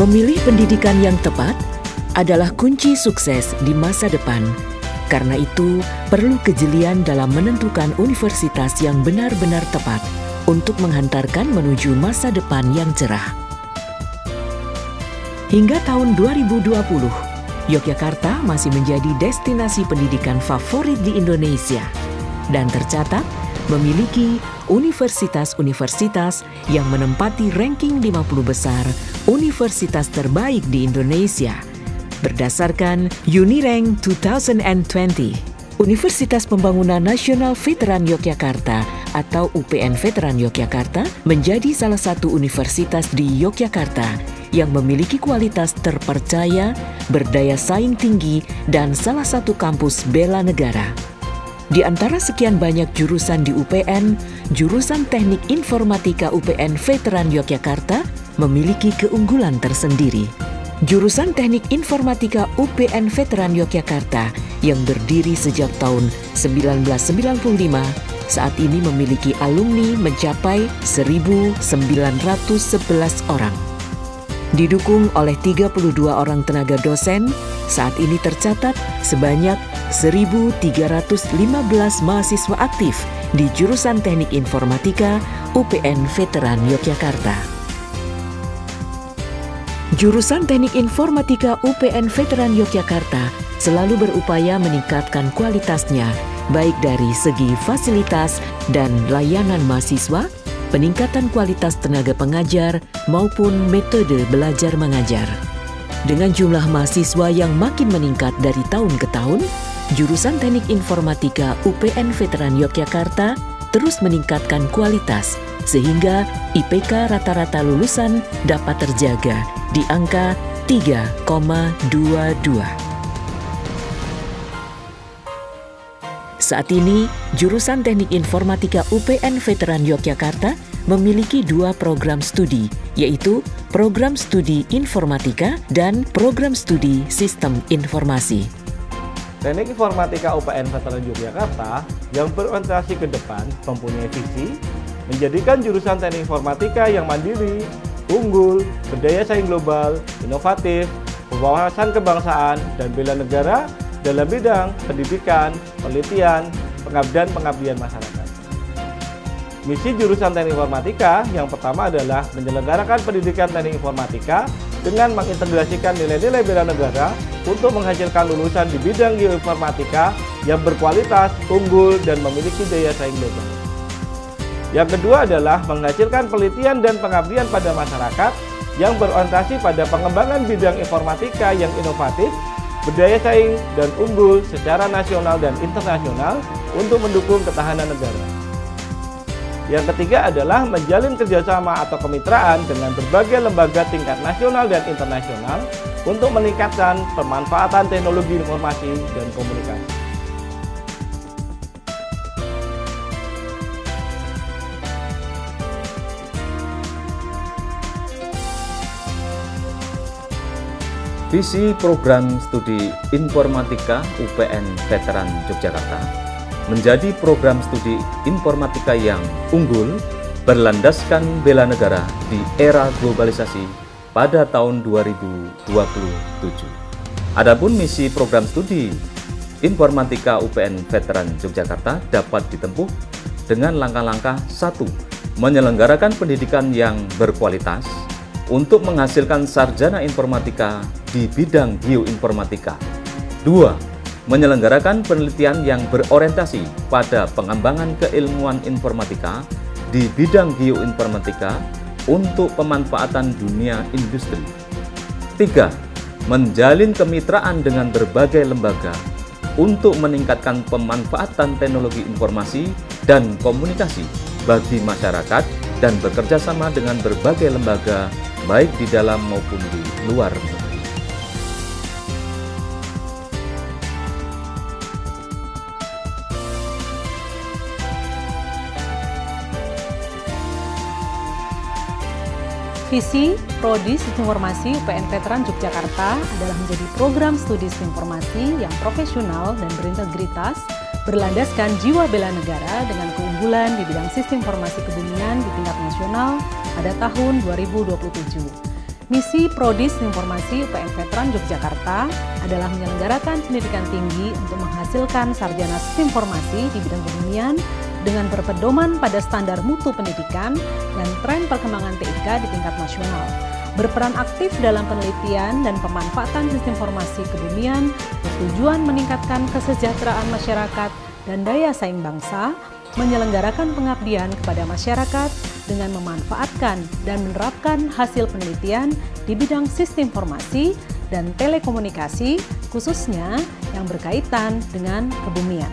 Memilih pendidikan yang tepat adalah kunci sukses di masa depan. Karena itu, perlu kejelian dalam menentukan universitas yang benar-benar tepat untuk menghantarkan menuju masa depan yang cerah. Hingga tahun 2020, Yogyakarta masih menjadi destinasi pendidikan favorit di Indonesia dan tercatat memiliki universitas-universitas yang menempati ranking 50 besar universitas terbaik di Indonesia. Berdasarkan Unirank 2020, Universitas Pembangunan Nasional Veteran Yogyakarta atau UPN Veteran Yogyakarta menjadi salah satu universitas di Yogyakarta yang memiliki kualitas terpercaya, berdaya saing tinggi, dan salah satu kampus bela negara. Di antara sekian banyak jurusan di UPN, jurusan Teknik Informatika UPN Veteran Yogyakarta memiliki keunggulan tersendiri. Jurusan Teknik Informatika UPN Veteran Yogyakarta yang berdiri sejak tahun 1995 saat ini memiliki alumni mencapai 1.911 orang. Didukung oleh 32 orang tenaga dosen, saat ini tercatat sebanyak 1.315 mahasiswa aktif di jurusan Teknik Informatika UPN Veteran Yogyakarta. Jurusan Teknik Informatika UPN Veteran Yogyakarta selalu berupaya meningkatkan kualitasnya, baik dari segi fasilitas dan layanan mahasiswa, peningkatan kualitas tenaga pengajar, maupun metode belajar mengajar. Dengan jumlah mahasiswa yang makin meningkat dari tahun ke tahun, jurusan Teknik Informatika UPN Veteran Yogyakarta terus meningkatkan kualitas, sehingga IPK rata-rata lulusan dapat terjaga di angka 3,22. Saat ini, jurusan Teknik Informatika UPN Veteran Yogyakarta memiliki 2 program studi, yaitu Program Studi Informatika dan Program Studi Sistem Informasi. Teknik Informatika UPN Veteran Yogyakarta yang berorientasi ke depan mempunyai visi menjadikan jurusan Teknik Informatika yang mandiri, unggul, berdaya saing global, inovatif, berwawasan kebangsaan, dan bela negara dalam bidang pendidikan, penelitian, pengabdian masyarakat. Misi jurusan Teknik Informatika yang pertama adalah menyelenggarakan pendidikan Teknik Informatika dengan mengintegrasikan nilai-nilai bela negara untuk menghasilkan lulusan di bidang geoinformatika yang berkualitas, unggul, dan memiliki daya saing global. Yang kedua adalah menghasilkan penelitian dan pengabdian pada masyarakat yang berorientasi pada pengembangan bidang informatika yang inovatif, berdaya saing, dan unggul secara nasional dan internasional untuk mendukung ketahanan negara. Yang ketiga adalah menjalin kerjasama atau kemitraan dengan berbagai lembaga tingkat nasional dan internasional untuk meningkatkan pemanfaatan teknologi informasi dan komunikasi. Visi program studi Informatika UPN Veteran Yogyakarta menjadi program studi informatika yang unggul berlandaskan bela negara di era globalisasi pada tahun 2027. Adapun misi program studi Informatika UPN Veteran Yogyakarta dapat ditempuh dengan langkah-langkah: 1. Menyelenggarakan pendidikan yang berkualitas untuk menghasilkan sarjana informatika di bidang geoinformatika. 2. Menyelenggarakan penelitian yang berorientasi pada pengembangan keilmuan informatika di bidang geoinformatika untuk pemanfaatan dunia industri. 3. Menjalin kemitraan dengan berbagai lembaga untuk meningkatkan pemanfaatan teknologi informasi dan komunikasi bagi masyarakat dan bekerja sama dengan berbagai lembaga baik di dalam maupun di luar negeri. Visi Prodi Sistem Informasi UPN Veteran Yogyakarta adalah menjadi program studi sistem informasi yang profesional dan berintegritas, berlandaskan jiwa bela negara dengan keunggulan di bidang sistem informasi kebumian di tingkat nasional pada tahun 2027. Misi Prodi Informasi UPN Veteran Yogyakarta adalah menyelenggarakan pendidikan tinggi untuk menghasilkan sarjana sistem informasi di bidang kebumian dengan berpedoman pada standar mutu pendidikan dan tren perkembangan TIK di tingkat nasional. Berperan aktif dalam penelitian dan pemanfaatan sistem informasi kebumian bertujuan meningkatkan kesejahteraan masyarakat dan daya saing bangsa, menyelenggarakan pengabdian kepada masyarakat dengan memanfaatkan dan menerapkan hasil penelitian di bidang sistem informasi dan telekomunikasi, khususnya yang berkaitan dengan kebumian.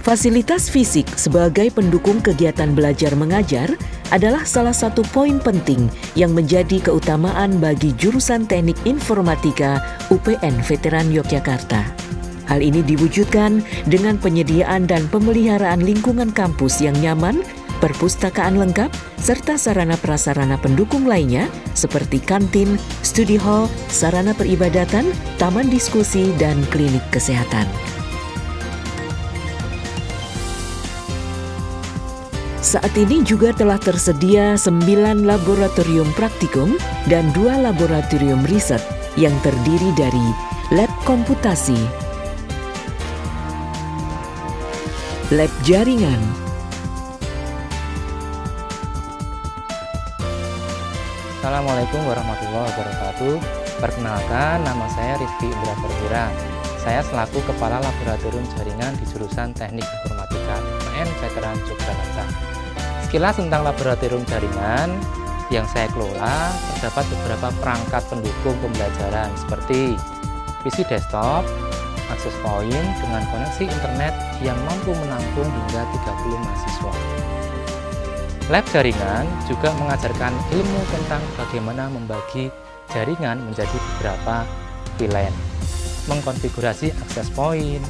Fasilitas fisik sebagai pendukung kegiatan belajar mengajar adalah salah satu poin penting yang menjadi keutamaan bagi jurusan Teknik Informatika UPN Veteran Yogyakarta. Hal ini diwujudkan dengan penyediaan dan pemeliharaan lingkungan kampus yang nyaman, perpustakaan lengkap, serta sarana prasarana pendukung lainnya seperti kantin, studi hall, sarana peribadatan, taman diskusi, dan klinik kesehatan. Saat ini juga telah tersedia 9 laboratorium praktikum dan 2 laboratorium riset yang terdiri dari lab komputasi, lab jaringan, Assalamualaikum warahmatullahi wabarakatuh. Perkenalkan, nama saya Rifki Indra Perwira. Saya selaku Kepala Laboratorium Jaringan di jurusan Teknik Informatika UPN Veteran Yogyakarta. Sekilas tentang laboratorium jaringan yang saya kelola, terdapat beberapa perangkat pendukung pembelajaran seperti PC desktop, akses point dengan koneksi internet yang mampu menampung hingga 30 mahasiswa. Lab jaringan juga mengajarkan ilmu tentang bagaimana membagi jaringan menjadi beberapa VLAN, mengkonfigurasi akses point,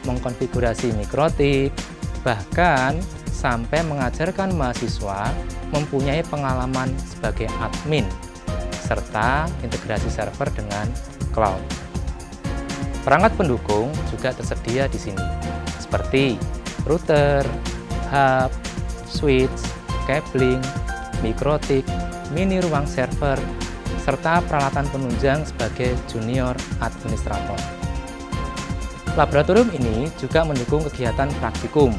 mengkonfigurasi mikrotik, bahkan sampai mengajarkan mahasiswa mempunyai pengalaman sebagai admin, serta integrasi server dengan cloud. Perangkat pendukung juga tersedia di sini, seperti router, hub, switch, cabling, mikrotik, mini ruang server, serta peralatan penunjang sebagai junior administrator. Laboratorium ini juga mendukung kegiatan praktikum,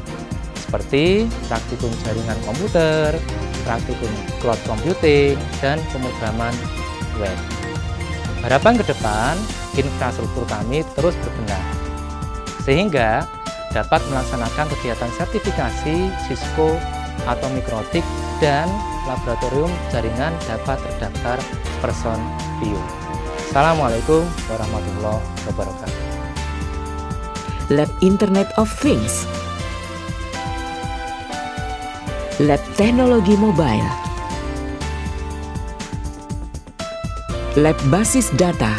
seperti praktikum jaringan komputer, praktikum cloud computing, dan pemrograman web. Harapan ke depan, infrastruktur kami terus berkembang, sehingga dapat melaksanakan kegiatan sertifikasi Cisco atau mikrotik, dan laboratorium jaringan dapat terdaftar Person View. Assalamualaikum warahmatullahi wabarakatuh. Lab Internet of Things, Lab Teknologi Mobile, Lab Basis Data,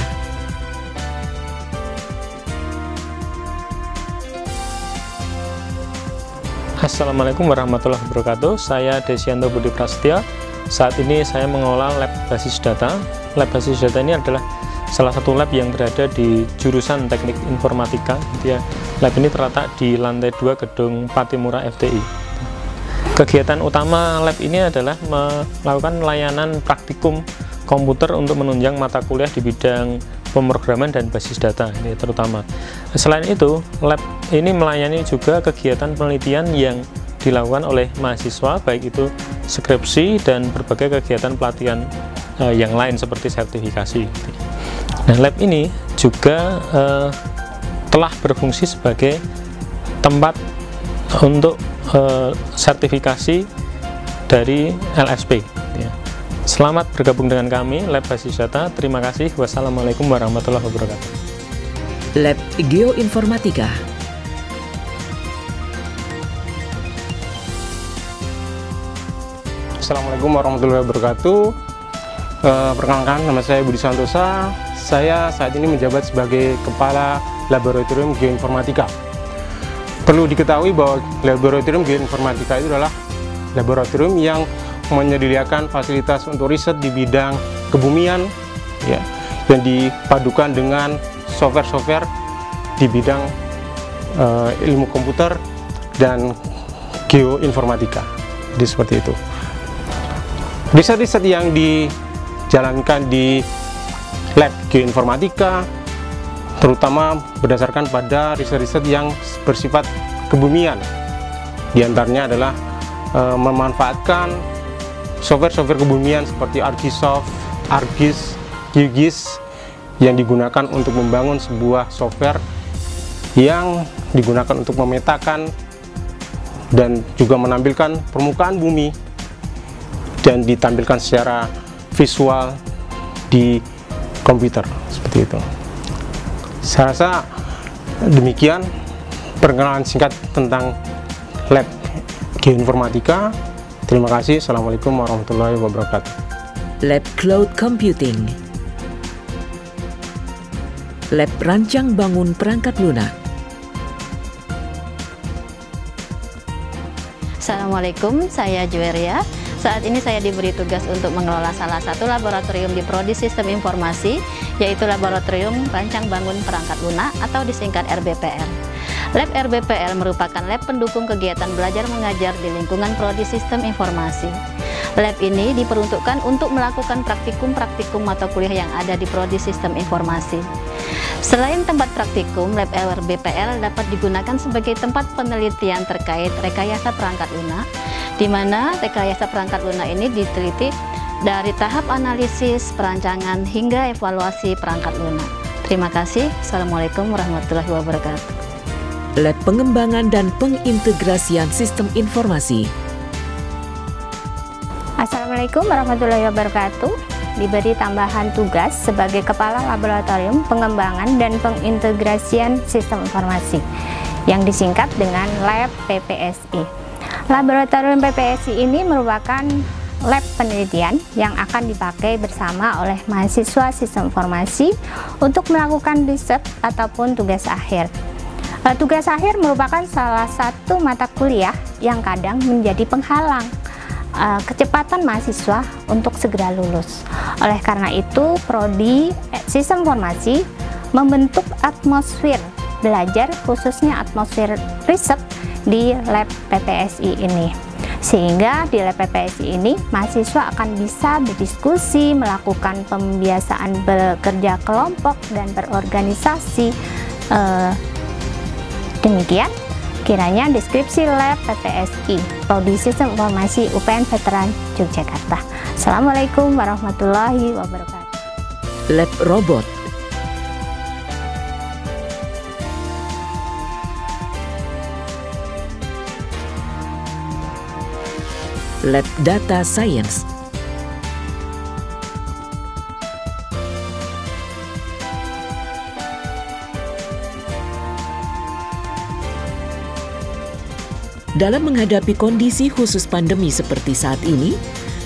Assalamualaikum warahmatullahi wabarakatuh. Saya Desianto Budi Prasetya. Saat ini saya mengelola lab basis data. Lab basis data ini adalah salah satu lab yang berada di jurusan Teknik Informatika. Lab ini terletak di lantai 2 gedung Patimura FTI. Kegiatan utama lab ini adalah melakukan layanan praktikum komputer untuk menunjang mata kuliah di bidang pemrograman dan basis data ini terutama. Selain itu, lab ini melayani juga kegiatan penelitian yang dilakukan oleh mahasiswa, baik itu skripsi dan berbagai kegiatan pelatihan yang lain seperti sertifikasi. Nah, lab ini juga telah berfungsi sebagai tempat untuk sertifikasi dari LSP. Selamat bergabung dengan kami, Lab Basis Data. Terima kasih. Wassalamualaikum warahmatullahi wabarakatuh. Lab Geoinformatika, Assalamualaikum warahmatullahi wabarakatuh. Perkenalkan, nama saya Budi Santosa. Saya saat ini menjabat sebagai Kepala Laboratorium Geoinformatika. Perlu diketahui bahwa Laboratorium Geoinformatika itu adalah laboratorium yang menyediakan fasilitas untuk riset di bidang kebumian, ya, yang dipadukan dengan software-software di bidang ilmu komputer dan geoinformatika. Jadi seperti itu. Riset-riset yang dijalankan di lab geoinformatika terutama berdasarkan pada riset-riset yang bersifat kebumian. Di antaranya adalah memanfaatkan software-software kebumian seperti ArcGIS, ArcGIS, QGIS yang digunakan untuk membangun sebuah software yang digunakan untuk memetakan dan juga menampilkan permukaan bumi dan ditampilkan secara visual di komputer seperti itu. Saya rasa demikian perkenalan singkat tentang lab geoinformatika. Terima kasih. Assalamualaikum warahmatullahi wabarakatuh. Lab Cloud Computing, Lab Rancang Bangun Perangkat Lunak. Assalamualaikum, saya Juweria. Saat ini saya diberi tugas untuk mengelola salah satu laboratorium di Prodi Sistem Informasi, yaitu Laboratorium Rancang Bangun Perangkat Lunak atau disingkat RBPL. Lab RBPL merupakan lab pendukung kegiatan belajar mengajar di lingkungan Prodi Sistem Informasi. Lab ini diperuntukkan untuk melakukan praktikum mata kuliah yang ada di Prodi Sistem Informasi. Selain tempat praktikum, Lab RBPL dapat digunakan sebagai tempat penelitian terkait rekayasa perangkat lunak, di mana rekayasa perangkat lunak ini diteliti dari tahap analisis, perancangan, hingga evaluasi perangkat lunak. Terima kasih. Assalamualaikum warahmatullahi wabarakatuh. Lab Pengembangan dan Pengintegrasian Sistem Informasi. Assalamualaikum warahmatullahi wabarakatuh. Diberi tambahan tugas sebagai Kepala Laboratorium Pengembangan dan Pengintegrasian Sistem Informasi yang disingkat dengan Lab PPSI. Laboratorium PPSI ini merupakan lab penelitian yang akan dipakai bersama oleh mahasiswa sistem informasi untuk melakukan riset ataupun tugas akhir. Tugas akhir merupakan salah satu mata kuliah yang kadang menjadi penghalang kecepatan mahasiswa untuk segera lulus. Oleh karena itu, Prodi Sistem Informasi membentuk atmosfer belajar, khususnya atmosfer riset di lab PPSI ini. Sehingga di lab PPSI ini, mahasiswa akan bisa berdiskusi, melakukan pembiasaan bekerja kelompok, dan berorganisasi. Demikian kiranya deskripsi lab PPSI, Prodi Sistem Informasi UPN Veteran Yogyakarta. Assalamualaikum warahmatullahi wabarakatuh. Lab Robot, Lab Data Science, dalam menghadapi kondisi khusus pandemi seperti saat ini,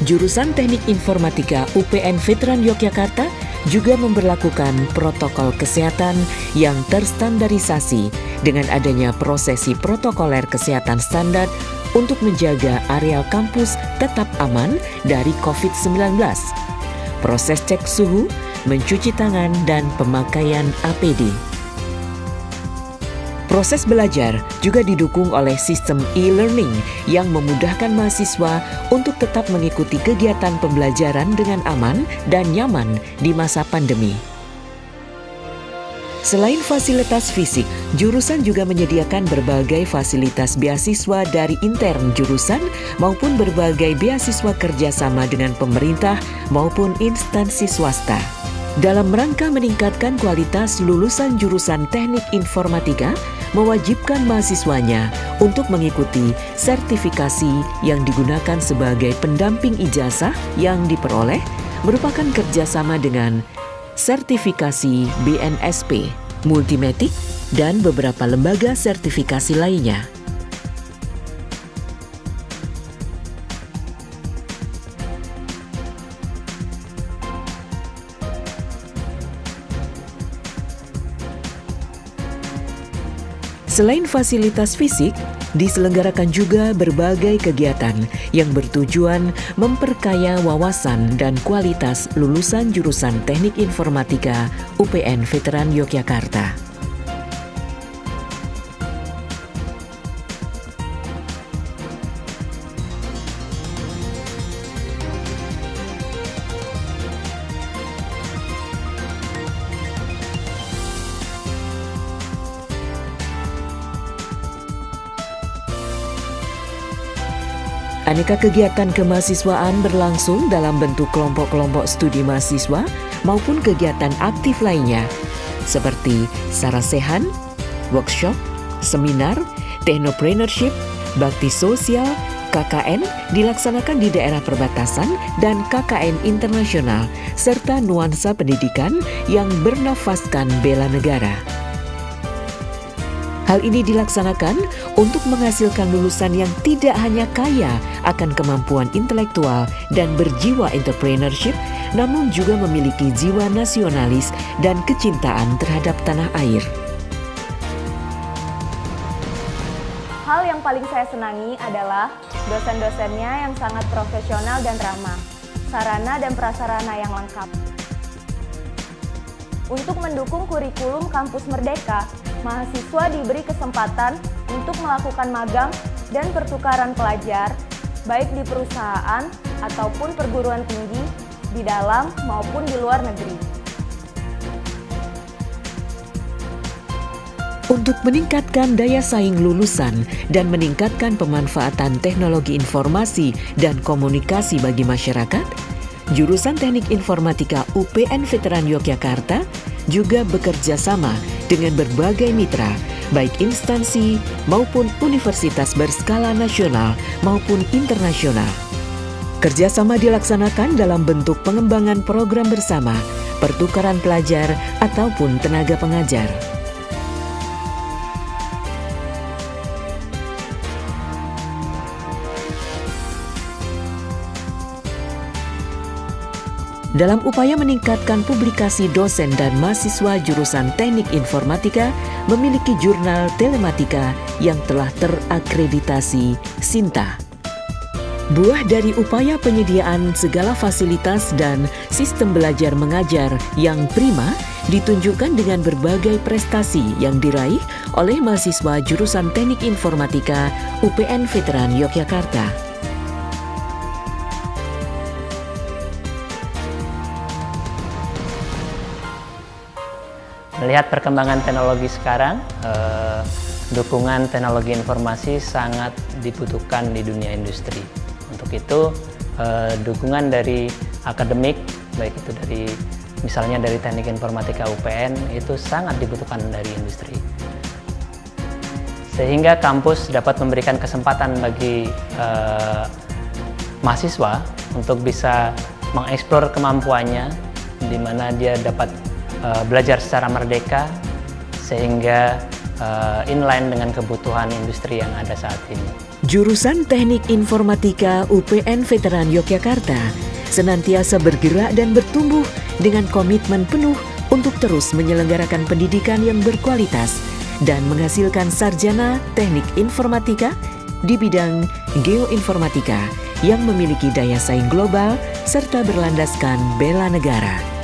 jurusan Teknik Informatika UPN Veteran Yogyakarta juga memberlakukan protokol kesehatan yang terstandarisasi dengan adanya prosesi protokoler kesehatan standar untuk menjaga areal kampus tetap aman dari COVID-19. Proses cek suhu, mencuci tangan, dan pemakaian APD. Proses belajar juga didukung oleh sistem e-learning yang memudahkan mahasiswa untuk tetap mengikuti kegiatan pembelajaran dengan aman dan nyaman di masa pandemi. Selain fasilitas fisik, jurusan juga menyediakan berbagai fasilitas beasiswa dari intern jurusan maupun berbagai beasiswa kerjasama dengan pemerintah maupun instansi swasta. Dalam rangka meningkatkan kualitas lulusan jurusan Teknik Informatika, mewajibkan mahasiswanya untuk mengikuti sertifikasi yang digunakan sebagai pendamping ijazah yang diperoleh merupakan kerjasama dengan sertifikasi BNSP, Multimatic, dan beberapa lembaga sertifikasi lainnya. Selain fasilitas fisik, diselenggarakan juga berbagai kegiatan yang bertujuan memperkaya wawasan dan kualitas lulusan jurusan Teknik Informatika UPN Veteran Yogyakarta. Aneka kegiatan kemahasiswaan berlangsung dalam bentuk kelompok-kelompok studi mahasiswa maupun kegiatan aktif lainnya, seperti sarasehan, workshop, seminar, technopreneurship, bakti sosial, KKN dilaksanakan di daerah perbatasan dan KKN internasional, serta nuansa pendidikan yang bernafaskan bela negara. Hal ini dilaksanakan untuk menghasilkan lulusan yang tidak hanya kaya akan kemampuan intelektual dan berjiwa entrepreneurship, namun juga memiliki jiwa nasionalis dan kecintaan terhadap tanah air. Hal yang paling saya senangi adalah dosen-dosennya yang sangat profesional dan ramah, sarana dan prasarana yang lengkap. Untuk mendukung kurikulum Kampus Merdeka, mahasiswa diberi kesempatan untuk melakukan magang dan pertukaran pelajar, baik di perusahaan ataupun perguruan tinggi, di dalam maupun di luar negeri. Untuk meningkatkan daya saing lulusan dan meningkatkan pemanfaatan teknologi informasi dan komunikasi bagi masyarakat, jurusan Teknik Informatika UPN Veteran Yogyakarta juga bekerja sama dengan berbagai mitra, baik instansi maupun universitas berskala nasional maupun internasional. Kerjasama dilaksanakan dalam bentuk pengembangan program bersama, pertukaran pelajar, ataupun tenaga pengajar. Dalam upaya meningkatkan publikasi, dosen dan mahasiswa jurusan Teknik Informatika memiliki jurnal telematika yang telah terakreditasi SINTA. Buah dari upaya penyediaan segala fasilitas dan sistem belajar mengajar yang prima ditunjukkan dengan berbagai prestasi yang diraih oleh mahasiswa jurusan Teknik Informatika UPN Veteran Yogyakarta. Melihat perkembangan teknologi sekarang, dukungan teknologi informasi sangat dibutuhkan di dunia industri. Untuk itu, dukungan dari akademik, baik itu dari misalnya dari Teknik Informatika UPN, itu sangat dibutuhkan dari industri. Sehingga kampus dapat memberikan kesempatan bagi mahasiswa untuk bisa mengeksplor kemampuannya, di mana dia dapat belajar secara merdeka sehingga inline dengan kebutuhan industri yang ada saat ini. Jurusan Teknik Informatika UPN Veteran Yogyakarta senantiasa bergerak dan bertumbuh dengan komitmen penuh untuk terus menyelenggarakan pendidikan yang berkualitas dan menghasilkan sarjana Teknik Informatika di bidang geoinformatika yang memiliki daya saing global serta berlandaskan bela negara.